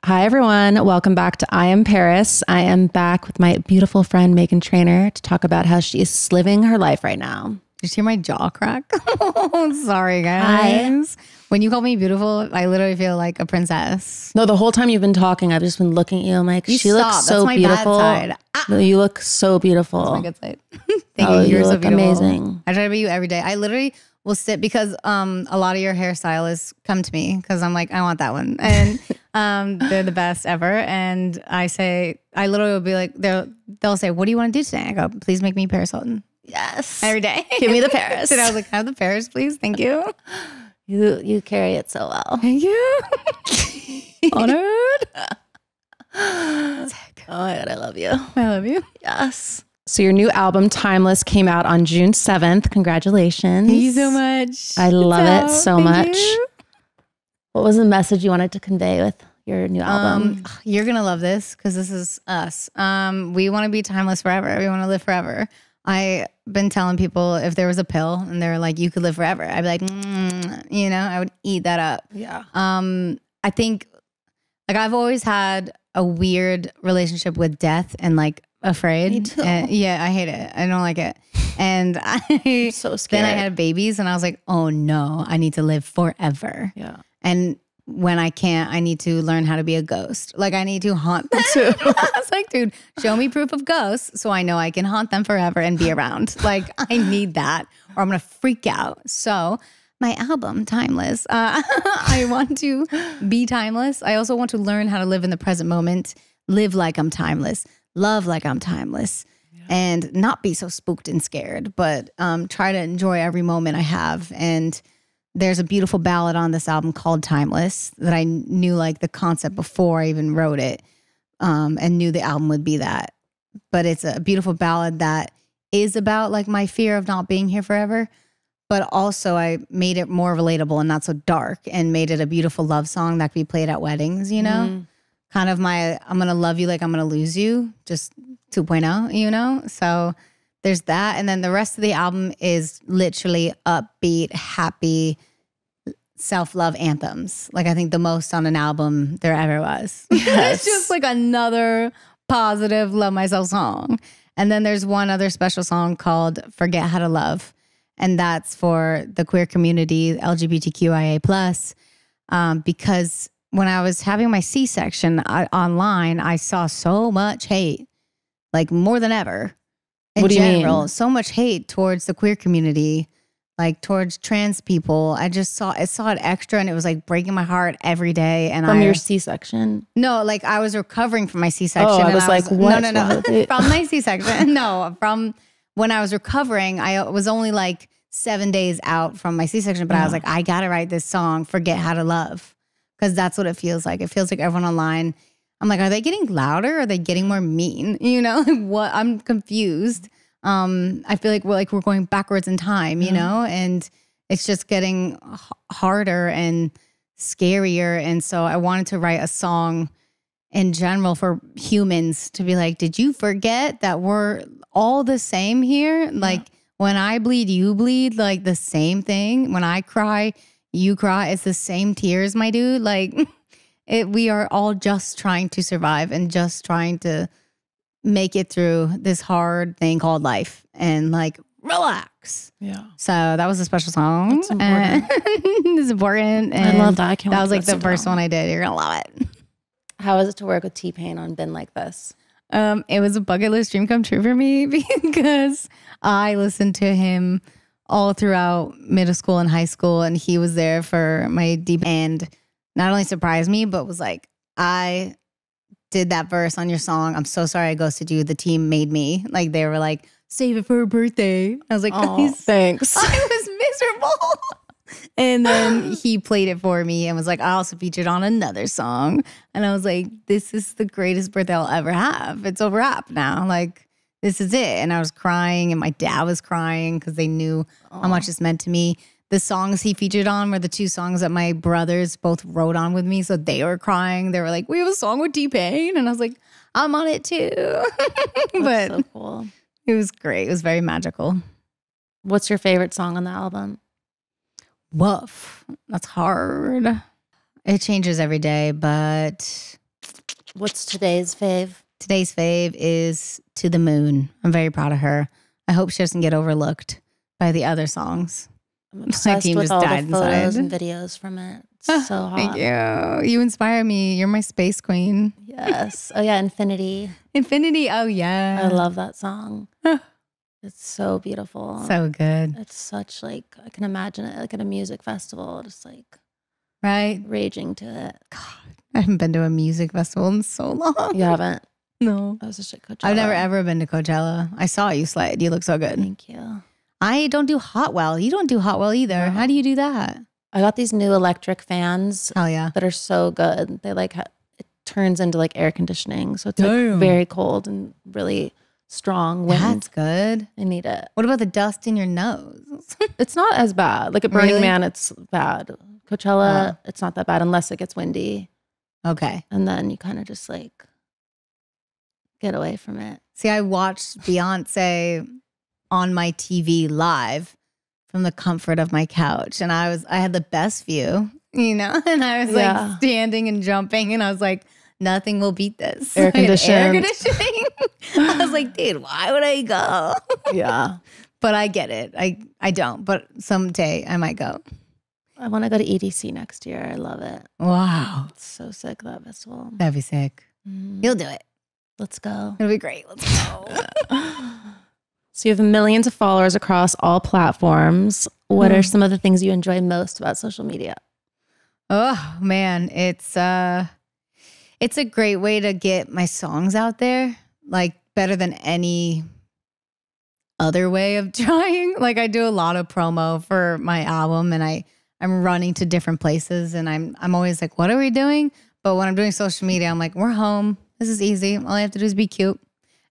Hi, everyone. Welcome back to I Am Paris. I am back with my beautiful friend, Megan Trainor, to talk about how she is living her life right now. Did you hear my jaw crack? Sorry, guys. Hi. When you call me beautiful, I literally feel like a princess. No, the whole time you've been talking, I've just been looking at you. I'm like, You she stop. looks so That's my beautiful. bad side. Ah. No, you look so beautiful. That's my good side. Thank Oh, you. You're you so look beautiful. amazing. I try to be you every day. I literally will sit because a lot of your hairstylists come to me because I'm like, I want that one. And they're the best ever. And I literally will be like, they'll say, what do you want to do today? I go, please make me Paris Hilton. Yes. Every day. Give me the Paris. And I was like, have the Paris, please. Thank you. You carry it so well. Thank you. Honored. Oh my God, I love you. I love you. Yes. So your new album, Timeless, came out on June 7th. Congratulations. Thank you so much. I love it so Thank much. you. What was the message you wanted to convey with your new album? You're going to love this because this is us. We want to be timeless forever. We want to live forever. I've been telling people if there was a pill and they're like, you could live forever, I'd be like, I would eat that up. Yeah. I think like I've always had a weird relationship with death and like afraid. Me too. And, yeah, I hate it. I don't like it. And I'm so scared. then I had babies and I was like, oh no, I need to live forever. Yeah. And when I can't, I need to learn how to be a ghost. Like I need to haunt them too. I was like, dude, show me proof of ghosts so I know I can haunt them forever and be around. Like I need that or I'm going to freak out. So my album, Timeless, I want to be timeless. I also want to learn how to live in the present moment, live like I'm timeless, love like I'm timeless, and not be so spooked and scared, but try to enjoy every moment I have. And there's a beautiful ballad on this album called Timeless that I knew like the concept before I even wrote it and knew the album would be that. But it's a beautiful ballad that is about like my fear of not being here forever. But also I made it more relatable and not so dark and made it a beautiful love song that could be played at weddings, you know? Kind of I'm going to love you like I'm going to lose you, just 2.0, you know? So there's that. And then the rest of the album is literally upbeat, happy, self-love anthems. Like I think the most on an album there ever was. Yes. It's just like another positive love myself song. And then there's one other special song called Forget How to Love. And that's for the queer community, LGBTQIA+. Because when I was having my C-section online, I saw so much hate, like more than ever. In general, so much hate towards the queer community, like towards trans people. I saw it extra and it was like breaking my heart every day. And From your C-section? No, like I was recovering from my C-section. Oh, I was like, what? No. From my C-section. No, from when I was recovering, I was only like 7 days out from my C-section, but I was like, I got to write this song, Forget How to Love. Because that's what it feels like. It feels like everyone online, I'm like, are they getting louder? Or are they getting more mean? You know, what? I'm confused. I feel like we're going backwards in time, you know, and it's just getting harder and scarier. And so I wanted to write a song in general for humans to be like, did you forget that we're all the same here? Like when I bleed, you bleed, like the same thing. When I cry, you cry. It's the same tears, my dude. Like we are all just trying to survive and just trying to make it through this hard thing called life and like relax. Yeah. So that was a special song. That's important. It's important. I And love that. I can't that wait was for like this the to first come. one I did. You're gonna love it. How is it to work with T-Pain on Been Like This? It was a bucket list dream come true for me because I listened to him all throughout middle school and high school, and he was there for my deep and not only surprised me, but was like, I did that verse on your song. I'm so sorry I ghosted you. The team made me. Like they were like, save it for her birthday. I was like, Oh, thanks. I was miserable. And then he played it for me and was like, I also featured on another song. And I was like, this is the greatest birthday I'll ever have. It's a wrap now. Like, this is it. And I was crying and my dad was crying because they knew how much this meant to me. The songs he featured on were the two songs that my brothers both wrote on with me. So they were crying. They were like, we have a song with T-Pain. And I was like, I'm on it too. But so cool. It was great. It was very magical. What's your favorite song on the album? Woof. That's hard. It changes every day, but What's today's fave? Today's fave is To the Moon. I'm very proud of her. I hope she doesn't get overlooked by the other songs. I'm obsessed with all the photos and videos from it. It's so hot. Thank you. You inspire me. You're my space queen. Yes. Oh yeah, Infinity. Infinity. Oh yeah. I love that song. It's so beautiful. So good. It's such like, I can imagine it like at a music festival, just like right, raging to it. God, I haven't been to a music festival in so long. You haven't? No. I was just at Coachella. I've never ever been to Coachella. I saw you slide. You look so good. Thank you. I don't do Hotwell. You don't do Hotwell either. No. How do you do that? I got these new electric fans. Hell yeah. That are so good. They like, it turns into like air conditioning. So it's Damn. like very cold and really strong wind. That's good. I need it. What about the dust in your nose? It's not as bad. Like at Burning Really? Man, it's bad. Coachella, it's not that bad unless it gets windy. Okay. And then you kind of just like get away from it. See, I watched Beyonce on my TV live from the comfort of my couch. And I had the best view, you know, and I was like standing and jumping and I was like, nothing will beat this. Air conditioning. Air conditioning. I was like, dude, why would I go? Yeah. But I get it. I don't, but someday I might go. I want to go to EDC next year. I love it. Wow. It's so sick, that festival. That'd be sick. You'll do it. Let's go. It'll be great. Let's go. So you have millions of followers across all platforms. What are some of the things you enjoy most about social media? Oh man, it's a great way to get my songs out there, like better than any other way of trying. Like I do a lot of promo for my album and I'm running to different places and I'm always like, what are we doing? But when I'm doing social media, I'm like, we're home. This is easy. All I have to do is be cute.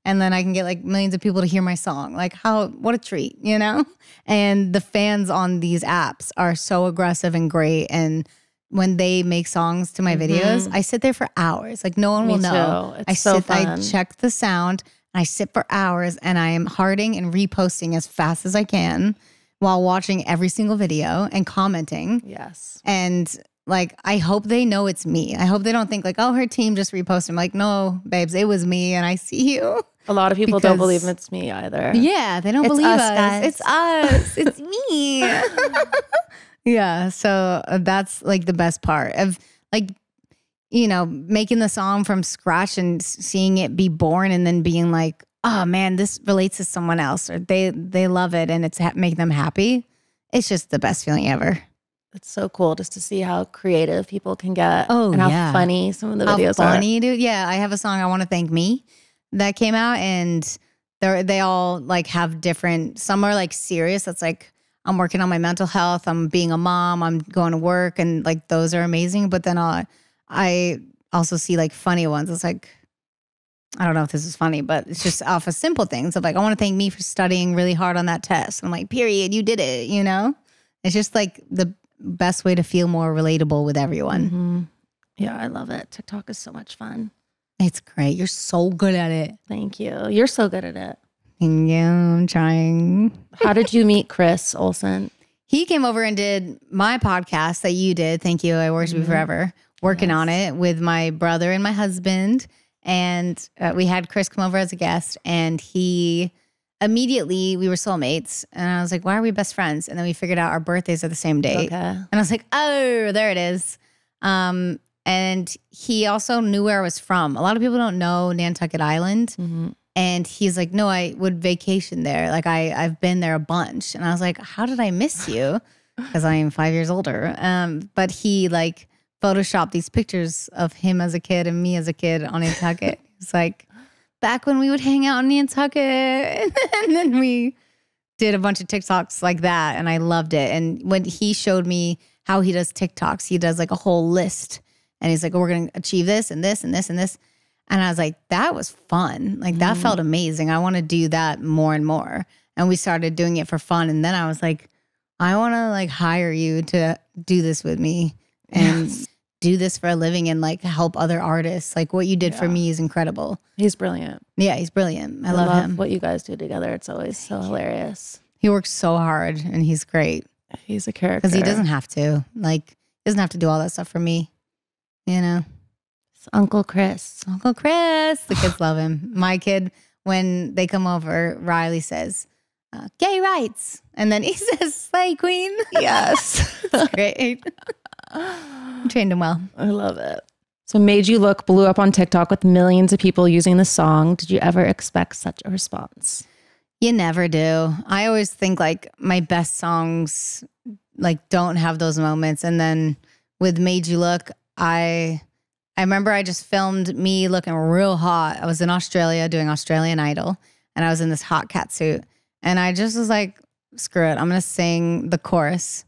And then I can get like millions of people to hear my song. Like what a treat, you know? And the fans on these apps are so aggressive and great. And when they make songs to my videos, I sit there for hours. Like no one will know. Too. It's so fun. I check the sound and I sit for hours and I am hearting and reposting as fast as I can while watching every single video and commenting. Yes. And like, I hope they know it's me. I hope they don't think like, oh, her team just reposted. I'm like, no, babes, it was me and I see you. A lot of people don't believe it's me either. Yeah, they don't believe us, us. guys. It's us. It's me. Yeah, so that's like the best part of like, you know, making the song from scratch and seeing it be born and then being like, oh man, this relates to someone else or they love it and it's making them happy. It's just the best feeling ever. It's so cool just to see how creative people can get. Oh, and how yeah. funny some of the videos are. Funny, dude. Yeah, I have a song, I Want to Thank Me, that came out and they all like have different, some are like serious. That's like, I'm working on my mental health. I'm being a mom. I'm going to work and like those are amazing. But then I also see like funny ones. It's like, I don't know if this is funny, but it's just off of simple things of like, I want to thank me for studying really hard on that test. I'm like, period, you did it, you know? It's just like the best way to feel more relatable with everyone. Mm-hmm. Yeah, I love it. TikTok is so much fun. It's great. You're so good at it. Thank you. You're so good at it. Yeah, I'm trying. How did you meet Chris Olsen? He came over and did my podcast that you did. Thank you. I worship you forever. Working on it with my brother and my husband. And we had Chris come over as a guest and he immediately, we were soulmates. And I was like, why are we best friends? And then we figured out our birthdays are the same date. Okay. And I was like, oh, there it is. And he also knew where I was from. A lot of people don't know Nantucket Island. Mm-hmm. And he's like, no, I would vacation there. Like I've been there a bunch. And I was like, how did I miss you? Because I am 5 years older. But he like photoshopped these pictures of him as a kid and me as a kid on Nantucket. It's like back when we would hang out in Nantucket. And then we did a bunch of TikToks like that. And I loved it. And when he showed me how he does TikToks, he does like a whole list. And he's like, oh, we're going to achieve this and this and this and this. And I was like, that was fun. Like that felt amazing. I want to do that more and more. And we started doing it for fun. And then I was like, I want to like hire you to do this with me and do this for a living and like help other artists. Like what you did for me is incredible. He's brilliant. Yeah, he's brilliant. I love him. What you guys do together. It's always so hilarious. He works so hard and he's great. He's a character. Because he doesn't have to. Like, he doesn't have to do all that stuff for me. You know? Uncle Chris. Uncle Chris. The kids love him. My kid, when they come over, Riley says, gay rights. And then he says, slay queen. Yes. That's great. Trained him well. I love it. So Made You Look blew up on TikTok with millions of people using the song. Did you ever expect such a response? You never do. I always think like my best songs like don't have those moments. And then with Made You Look, I remember I just filmed me looking real hot. I was in Australia doing Australian Idol, and I was in this hot cat suit. And I just was like, screw it. I'm going to sing the chorus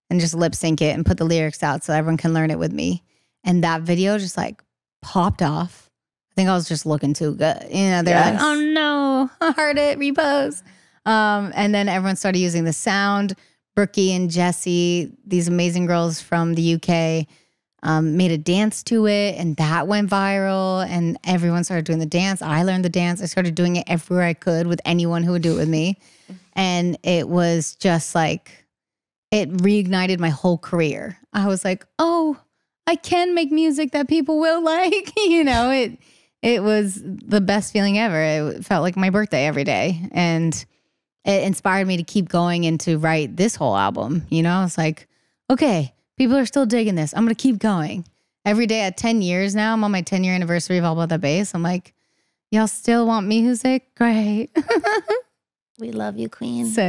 and just lip sync it and put the lyrics out so everyone can learn it with me. And that video just like popped off. I think I was just looking too good. You know, they're like, oh no, heart it, repose. And then everyone started using the sound. Brookie and Jessie, these amazing girls from the UK, made a dance to it, and that went viral, and everyone started doing the dance. I learned the dance. I started doing it everywhere I could with anyone who would do it with me. And it was just like, it reignited my whole career. I was like, oh, I can make music that people will like. You know, it was the best feeling ever. It felt like my birthday every day. And it inspired me to keep going and to write this whole album. You know, it's like, okay, people are still digging this. I'm going to keep going. Every day at 10 years now, I'm on my 10-year anniversary of All About That Bass. I'm like, y'all still want music? Great. We love you, queen. So